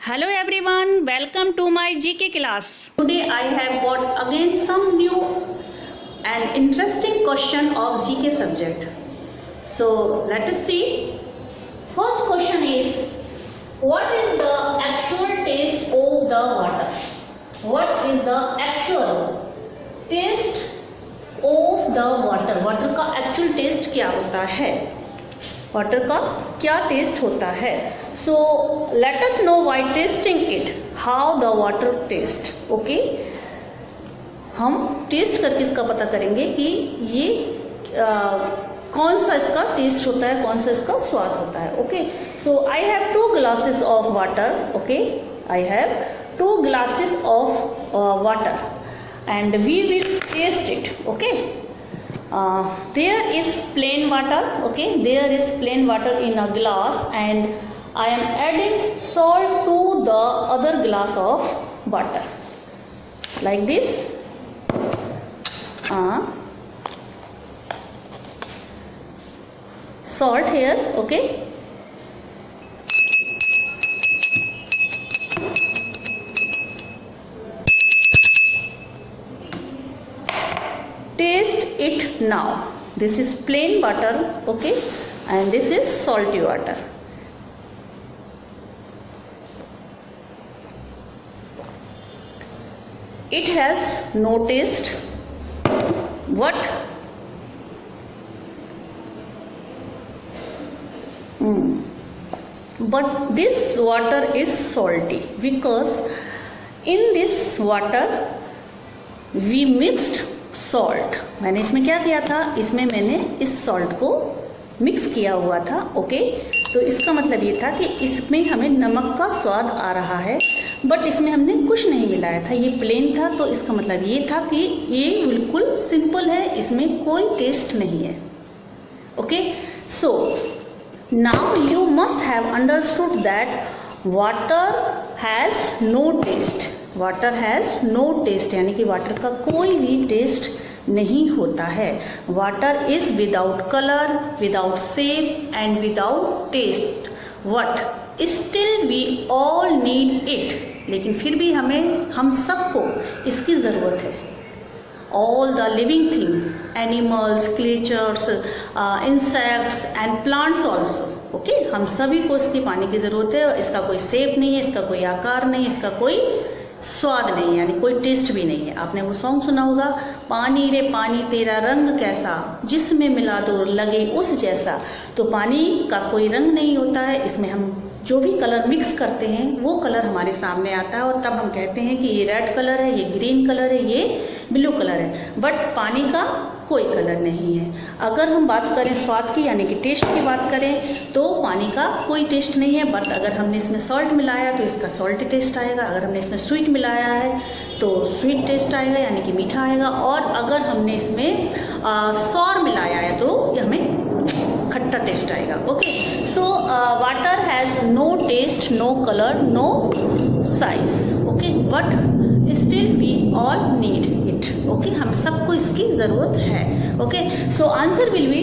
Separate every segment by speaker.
Speaker 1: Hello everyone, welcome to my GK class. Today I have got again some new and interesting question of GK subject. So let us see. First question is, what is the actual taste of the water? What is the actual taste of the water? Water का actual taste क्या होता है? Water का क्या taste होता है? So let us know why tasting it, how the water taste. Okay, हम taste करके इसका पता करेंगे कि ये कौन सा इसका टेस्ट होता है, कौन सा इसका स्वाद होता है. Okay, so I have 2 glasses of water. Okay, I have 2 glasses of water and we will taste it. Okay, there is plain water. Okay, there is plain water in a glass and I am adding salt to the other glass of water like this. Salt here. Okay, taste it now. This is plain water. Okay, and this is salty water. It has no taste. What? But this water is salty because in this water we mixed salt. मैंने इसमें क्या किया था, इसमें मैंने इस salt को mix किया हुआ था. ओके, तो इसका मतलब ये था कि इसमें हमें नमक का स्वाद आ रहा है, बट इसमें हमने कुछ नहीं मिलाया था, ये प्लेन था. तो इसका मतलब ये था कि ये बिल्कुल सिंपल है, इसमें कोई टेस्ट नहीं है. Okay, so now you must have understood that water has no taste. Water has no taste यानी कि वाटर का कोई भी टेस्ट नहीं होता है. Water is without colour, without shape and without taste. But still we all need it. लेकिन फिर भी हम सबको इसकी ज़रूरत है. All the living thing, animals, creatures, insects and plants also. Okay, हम सभी को इसकी पानी की ज़रूरत है. इसका कोई शेप नहीं है, इसका कोई आकार नहीं, इसका कोई स्वाद नहीं, यानी कोई टेस्ट भी नहीं है. आपने वो सॉन्ग सुना होगा, पानी रे पानी तेरा रंग कैसा, जिसमें मिला दो लगे उस जैसा. तो पानी का कोई रंग नहीं होता है, इसमें हम जो भी कलर मिक्स करते हैं वो कलर हमारे सामने आता है और तब हम कहते हैं कि ये रेड कलर है, ये ग्रीन कलर है, ये ब्लू कलर है. बट पानी का कोई कलर नहीं है. अगर हम बात करें स्वाद की यानी कि टेस्ट की बात करें तो पानी का कोई टेस्ट नहीं है. बट अगर हमने इसमें सॉल्ट मिलाया तो इसका सॉल्टी टेस्ट आएगा. अगर हमने इसमें स्वीट मिलाया है तो स्वीट टेस्ट आएगा यानी कि मीठा आएगा. और अगर हमने इसमें सौर मिलाया है तो हमें खट्टा टेस्ट आएगा. Okay, so water has no taste, no colour, no size. Okay, but still we all need it. Okay, हम सबको इसकी ज़रूरत है. Okay, so answer will be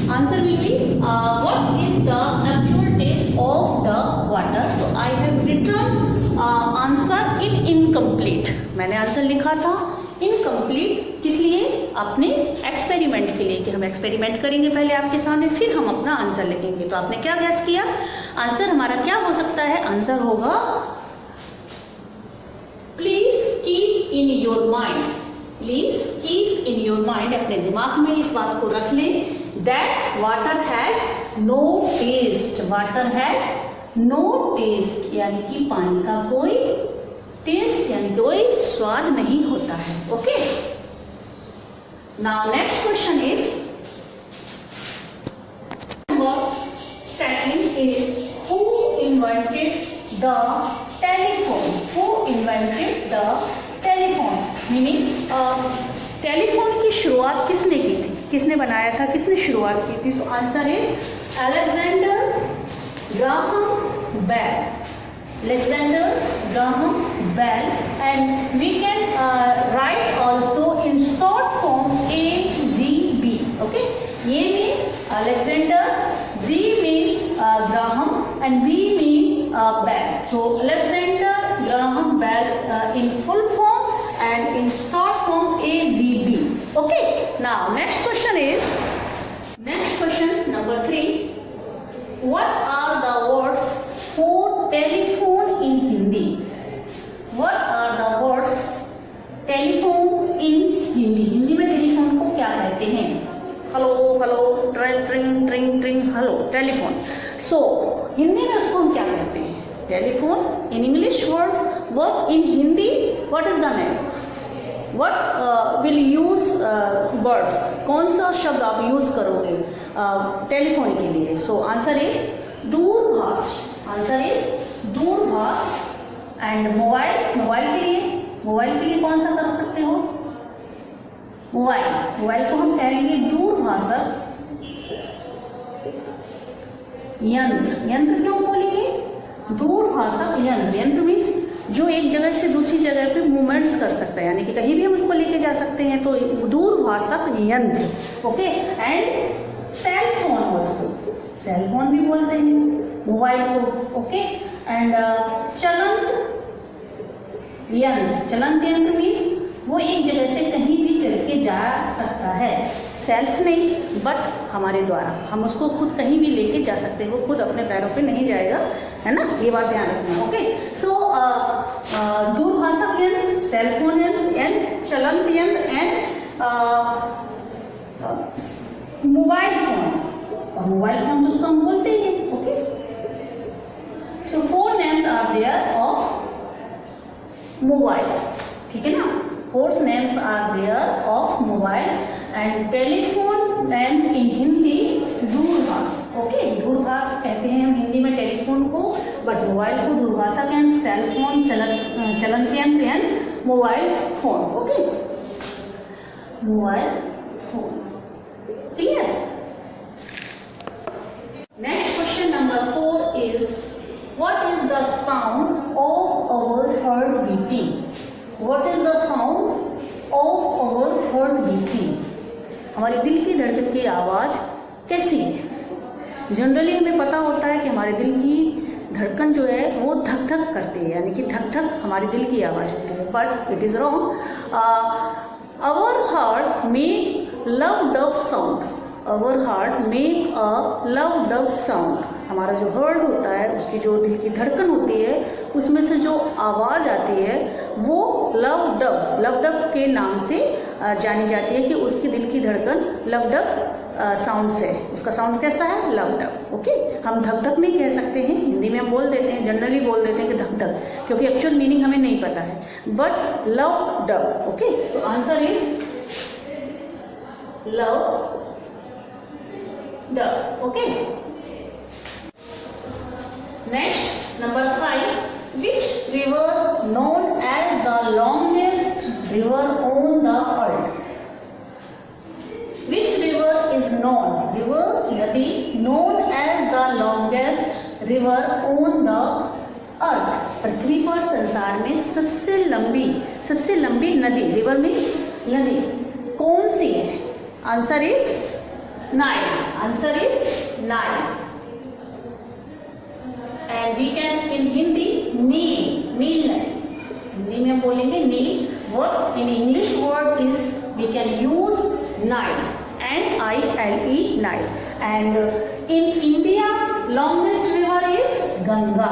Speaker 1: what is the actual taste of the water. So I have written answer in incomplete. मैंने answer लिखा था incomplete. किस लिए? अपने एक्सपेरिमेंट के लिए, कि हम एक्सपेरिमेंट करेंगे पहले आपके सामने, फिर हम अपना आंसर लिखेंगे. तो आपने क्या गैस किया? आंसर हमारा क्या हो सकता है? आंसर होगा, please keep in your mind, please keep in your mind, अपने दिमाग में इस बात को रख लें, that water has no taste. Water has no taste यानी कि पानी का कोई टेस्ट यानी कोई स्वाद नहीं होता है. Okay, now next question is, number second is, who invented the telephone? Who invented the telephone? Meaning telephone की शुरुआत किसने की थी, किसने बनाया था, किसने शुरुआत की थी? तो answer is Alexander Graham Bell. Alexander Graham Bell, and we can write also in short form AGB. Okay, A means Alexander, G means Graham, and B means Bell. So Alexander Graham Bell in full form and in short form AGB. Okay. Now next question number 3. What are the words for telephone in Hindi? What are the words telephone in Hindi? Hindi में telephone को क्या कहते हैं? Hello hello, ट्रिंग ट्रिंग ट्रिंग, hello, telephone. So Hindi में उसको हम क्या कहते हैं? Telephone. In English words work in Hindi, what is the name? What will use words? कौन सा शब्द आप यूज करोगे टेलीफोन के लिए? सो आंसर इज दूरभाष. आंसर इज दूरभाष. एंड मोबाइल के लिए कौन सा कर सकते हो? मोबाइल को हम कहेंगे दूरभाषक यंत्र क्यों बोलेंगे? दूरभाषक यंत्र मीन्स जो एक जगह से दूसरी जगह पे मूवमेंट्स कर सकता है, यानी कि कहीं भी हम उसको लेके जा सकते हैं, तो दूरभाषक यंत्र. Okay. And cell phone also, cell phone भी बोलते हैं मोबाइल को. ओके. एंड चलंत यंत्र मीन्स वो एक जगह से कहीं भी चल के जा सकता है. सेल्फ नहीं, बट हमारे द्वारा हम उसको खुद कहीं भी लेके जा सकते हैं. वो खुद अपने पैरों पे नहीं जाएगा, है ना? ये बात ध्यान रखना. ओके. सो दूरभाषक यंत्र, सेलफोन यंत्र एंड चलंत यंत्र एंड मोबाइल फोन. और मोबाइल फोन तो उसको हम बोलते ही हैं. Okay. So 4 names are there of mobile. ठीक है ना? 4 names are there of mobile and telephone names in Hindi दूरभाष. ओके. दूरभाष कहते हैं हम हिंदी में टेलीफोन को, बट मोबाइल को दूरभाषक यंत्र, सेल फोन, चलंत यंत्र and mobile phone. Okay. Mobile phone. Clear? Next question number 4 is what is the sound of our heart beating? What is the sound of our heart beating? हमारे दिल की धड़कन की आवाज़ कैसी है? जनरली हमें पता होता है कि हमारे दिल की धड़कन जो है वो धक धक करती है, यानी कि धक धक हमारे दिल की आवाज़ होती है. But it is wrong. Our heart make lub dub sound. Our heart make a lub dub sound. हमारा जो हार्ट होता है, उसकी जो दिल की धड़कन होती है, उसमें से जो आवाज़ आती है वो लव डव के नाम से जानी जाती है कि उसकी दिल की धड़कन लव डव साउंड से. उसका साउंड कैसा है? Love Dove. ओके. हम धक धक नहीं कह सकते हैं, हिंदी में हम बोल देते हैं, जनरली बोल देते हैं कि धक धक, क्योंकि एक्चुअल मीनिंग हमें नहीं पता है. But love Dove. Okay. So answer is love Dove. Okay. Next, number 5. Which river known as the longest river on the earth? Which river is nadi known as the longest river on the earth? पृथ्वी पर संसार में सबसे लंबी नदी, river में नदी कौन सी है? Answer is Nile. Answer is Nile. And we can in Hindi नील नदी. हिंदी में हम बोलेंगे नील. What in English word is we can use Nile, Nile, Nile. And in India longest river is Ganga.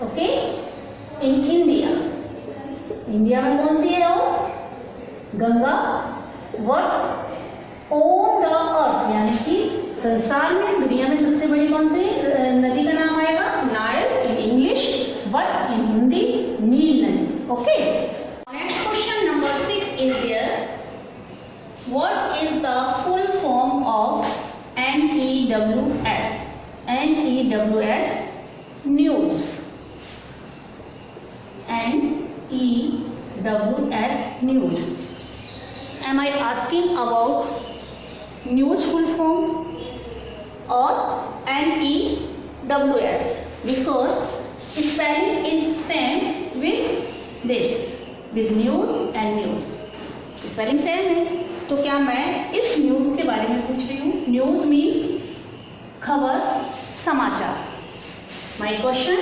Speaker 1: Okay. In India में कौन सी है? और Ganga. What on the earth, यानी कि संसार में, दुनिया में सबसे बड़ी कौन सी नदी का नाम आएगा? Nile in English, but in Hindi Neel नदी. Okay. Next question number 6 is there. What is the full form of NEWS? NEWS news. NEWS news. Am I asking about news full form or NEWS? Because spelling is same with this, with news and news. Spelling same है, तो क्या मैं इस news के बारे में पूछ रही हूँ? न्यूज मीन्स खबर, समाचार. My question,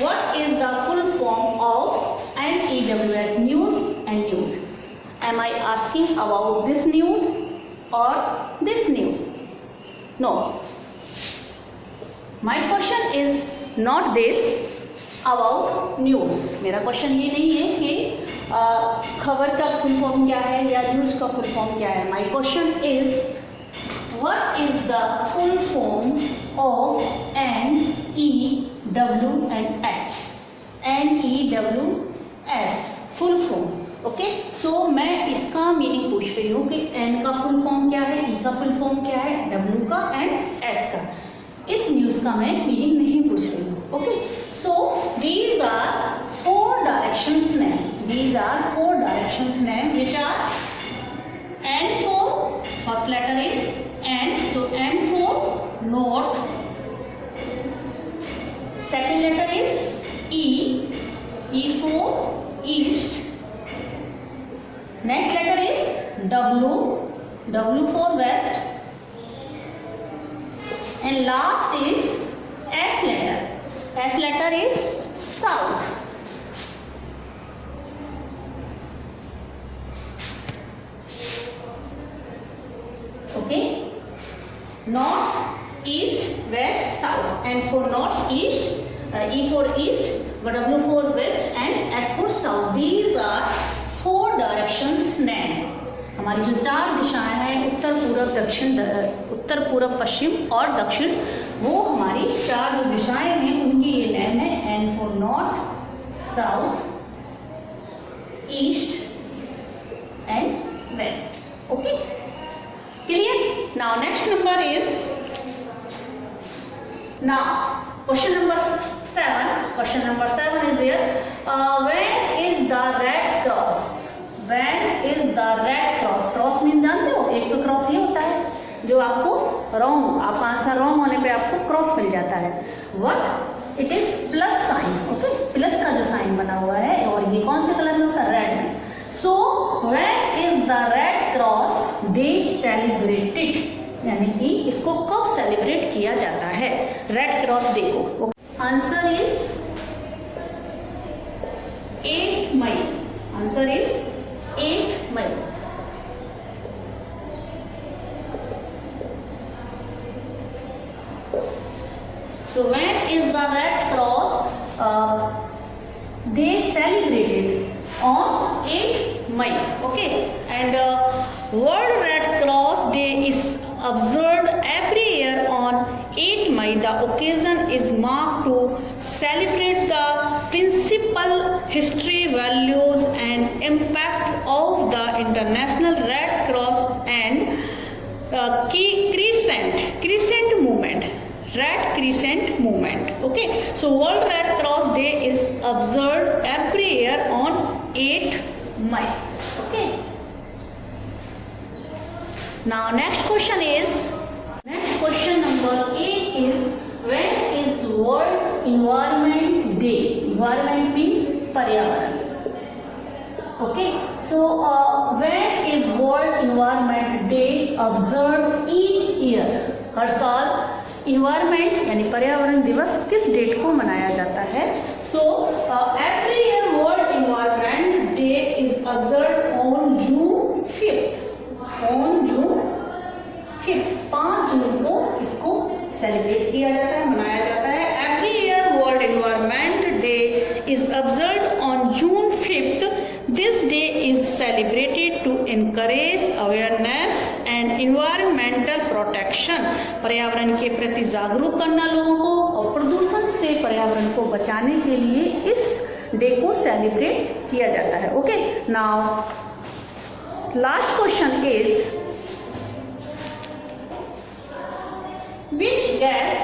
Speaker 1: What is the full form of NEWS, news and news? Am I asking about this news or this news? No. My question is not this about news. मेरा question ये नहीं है कि खबर का full form क्या है या न्यूज़ का फुल फॉर्म क्या है. My question is what is the full form of NEWS? NEWS full form. Okay, so मैं इसका मीनिंग पूछ रही हूँ कि N का फुल फॉर्म क्या है, E का फुल फॉर्म क्या है, W का एंड S का. इस न्यूज़ का मैं मीनिंग नहीं पूछ रही हूँ. Okay, so these are 4 directions name. These are 4 directions name which are N for first letter is N, so N for north, second letter is E, E for east, next letter is W, W for west, and last is S letter. S letter is south. Okay, north, east, west, south. And for north, east, E for east, W for west, and S for south. These are 4 directions name. हमारी जो 4 दिशाएं हैं, उत्तर पूर्व दक्षिण, उत्तर पूर्व पश्चिम और दक्षिण, वो हमारी 4 जो दिशाएं हैं उनकी ये नेम है. N for north, south, east and west. Okay, clear? Now next number is, now question number 7. Question number 7 is there. When is the red cross? When is the red cross? Cross means जानते हो, एक तो cross ये होता है जो आपको wrong, आपका आंसर रॉन्ग होने पे आपको क्रॉस मिल जाता है. What? It is plus sign. Okay, plus का जो साइन बना हुआ है, और ये कौन से कलर में होता है? रेड में. So when is the red cross day celebrated, यानी कि इसको कब सेलिब्रेट किया जाता है रेड क्रॉस डे को? Answer is 8 May. Answer is 8 May. So when is the Red Cross Day celebrated? On 8 May. Okay, and World Red Cross Day is observed every year on 8 May. The occasion is marked to celebrate the principal history, values, and impact of the International Red Cross and Crescent movement. Red Crescent movement. Okay, so World Red Cross Day is observed every year on 8 May. Okay, now next question number 8 is, when is World Environment Day? Environment means पर्यावरण. Okay, so when is World Environment Day observed each year? हर साल environment यानी पर्यावरण दिवस किस date को मनाया जाता है? So every year world environment day is observe on June 5th. On June 5th, 5 जून को इसको सेलिब्रेट किया जाता है, मनाया जाता है. Every year world environment day is observe on June 5th. This day is celebrated to encourage awareness and environmental protection. पर्यावरण के प्रति जागरूक करना लोगों को, और प्रदूषण से पर्यावरण को बचाने के लिए इस डे को सेलिब्रेट किया जाता है. Okay, now last question is, which gas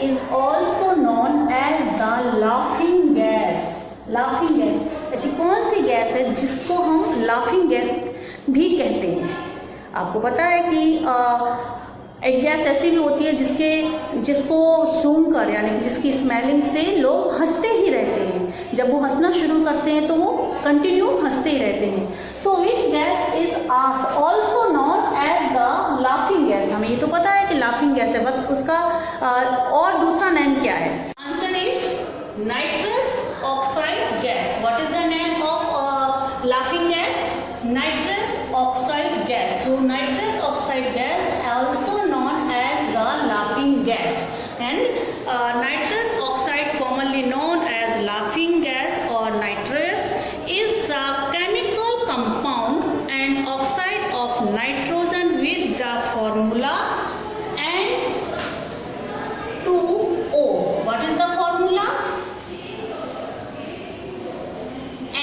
Speaker 1: is also known as the laughing gas? laughing gas, ऐसी कौन सी गैस है जिसको हम laughing gas भी कहते हैं? आपको पता है कि एक गैस ऐसी भी होती है जिसको सूंघ कर, यानी कि जिसकी स्मेलिंग से लोग हंसते ही रहते हैं. जब वो हंसना शुरू करते हैं तो वो कंटिन्यू हंसते ही रहते हैं. So which gas is also known as the laughing gas, हमें ये तो पता है कि लाफिंग गैस है, बट उसका और दूसरा नेम क्या है? Answer is nitrous oxide gas. What is the name of laughing gas? Nitrous oxide gas. So nitrous oxide gas also known as the laughing gas, and nitrous oxide commonly known as laughing gas or nitrous is a chemical compound and oxide of nitrogen with the formula N2O. What is the formula?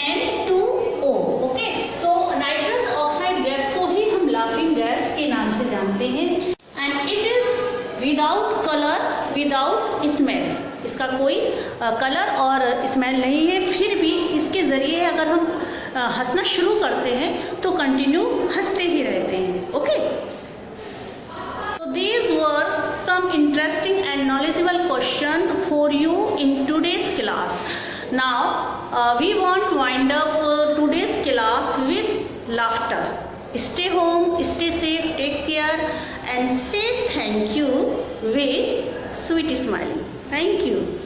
Speaker 1: N2O. Okay, so nitrous oxide gas को ही हम laughing gas के नाम से जानते हैं, and it is without color, without smell. इसका कोई colour और स्मेल नहीं है, फिर भी इसके जरिए अगर हम हंसना शुरू करते हैं तो कंटिन्यू हंसते ही रहते हैं. Okay, so these were some interesting and knowledgeable question for you in today's class. Now we want to wind up today's class with laughter. Stay home, stay safe, take care, and say thank you with sweet smile. Thank you.